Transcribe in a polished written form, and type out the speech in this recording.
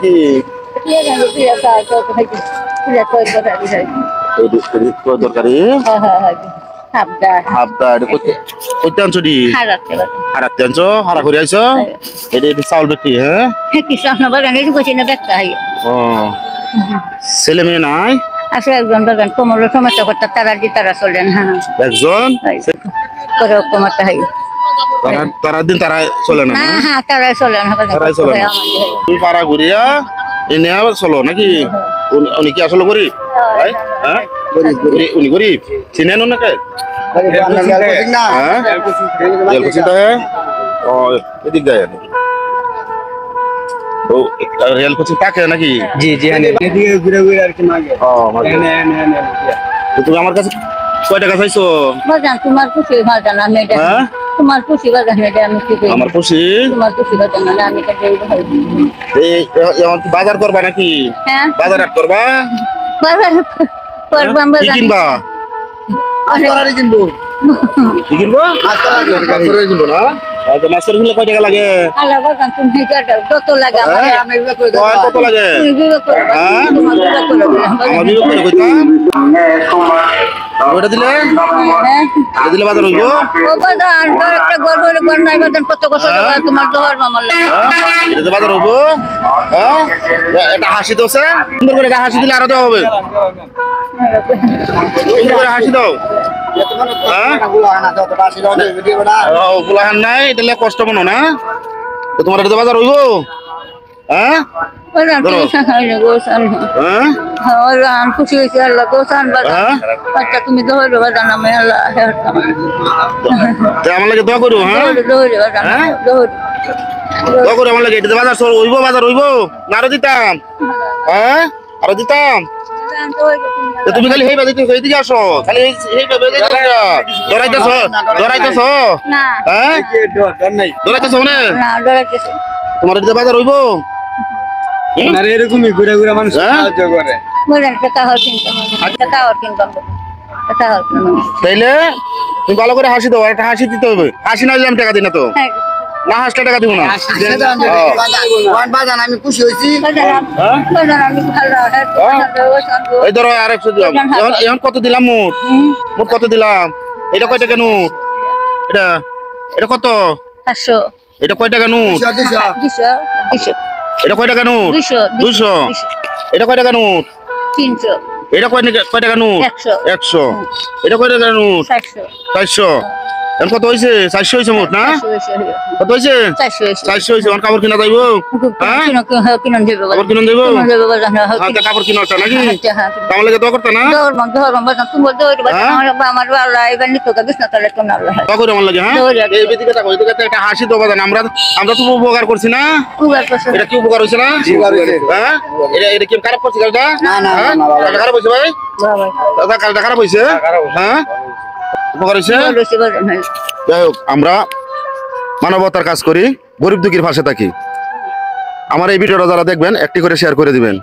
কি তরকারি চাউল বিক্রি হ্যাঁ ছেলে মেয়ে নাই আছে একজন বাগান কোমরের সমস্যা করতে তারা দি তারা চলেন হ্যাঁ একজন করে কমাতে হয় তারা দিন তারা চলে না হ্যাঁ তারাই চলে না তারাই চলে না তুই পাড়া ঘুরিয়া এনে আবার চলো নাকি উনি কি আসলে গরিব হ্যাঁ উনি গরিব চিনেন ওনাকে এদিক যায় রেল কোচিং থাকে নাকি জি জি ঘুরে ঘুরে আর কি তুমি আমার কাছে কয় টাকা চাইছো বাজান তোমার খুশি বাজান আমি এটা তোমার খুশি বাজান এটা আমি কি আমার খুশি তোমার খুশি বাজান আমি এটা দেই বাজার করবা নাকি হ্যাঁ বাজার করবা বাজার করবা কি কিনবা মাছরারি কিনবো কি কিনবো মাছরারি কিনবো না আচ্ছা মাছের কিনলে কয় টাকা লাগে আলা বাজান তুমি এটা কত লাগে আমি কত লাগে আমার বিবেক করে কইতাম ওটা দিলে এটা দিলে বাজার হইব ও বাজান তোর একটা গড়বড় বন্ধাই বাজান কত কত টাকা তোমার দহর মামলা এটা বাজার হইব হ্যাঁ এটা হাসি দোছে সুন্দর করে হাসি দিলে আরো দেওয়া হবে সুন্দর করে হাসি দাও নাই এটা কষ্ট মনে না তোমার এটা বাজার হইব হ্যাঁ খুশি হয়েছে আল্লাহ গোসান বাচ্চা তুমি দৌড় বাজান আমি আল্লাহ আমার লাগে দোয়া করো হ্যাঁ দোয়া করো আমার লাগে এটা বাজার হইব বাজার হইব না আরো দিতাম হ্যাঁ আরো দিতাম তুমি খালি হেই বাজে এইদিকে আসো খালি হেই বাজে দৌড়াইতেছো দৌড়াইতেছো হ্যাঁ দৌড়াইতেছো না তোমার এটা বাজার হইব আর এরকমই ঘুরে ঘুরে মানুষ সাহায্য করে তাইলে তুমি ভালো করে হাসি দাও একটা হাসি দিতে হবে হাসি না দিলে আমি টাকা দিই না তো না হাসলে টাকা দিব না আমি খুশি হয়েছি এই ধরো আর 100 দিলাম এখন কত দিলাম মোট মোট কত দিলাম এটা কয় টাকা নোট এটা এটা কত 500 এটা কয় টাকা নোট 200 এটা কয় টাকা নোট 200 এটা কয় টাকা নোট 300 এটা কয় টাকা নোট 100 এটা কয় টাকা নোট 400 এখন কত হয়েছে 400 হয়েছে মোট না কত হয়েছে 400 হয়েছে কাপড় কিনা যাইব হ্যাঁ কাপড় কিনা যাইব কাপড় কিনা আছে নাকি আমার লাগে দোয়া করতে না দোয়া করে আমার লাগে হ্যাঁ এই বেদিকে থাকো এদিকে একটা হাসি দেবো আমরা আমরা তো উপকার করছি না এটা কি উপকার হয়েছে না হ্যাঁ এটা কি খারাপ করছে কালটা না খারাপ হয়েছে ভাই দাদা কালটা খারাপ হয়েছে হ্যাঁ উপকার হয়েছে যাই হোক আমরা মানবতার কাজ করি গরিব দুঃখীর পাশে থাকি আমার এই ভিডিওটা যারা দেখবেন একটি করে শেয়ার করে দিবেন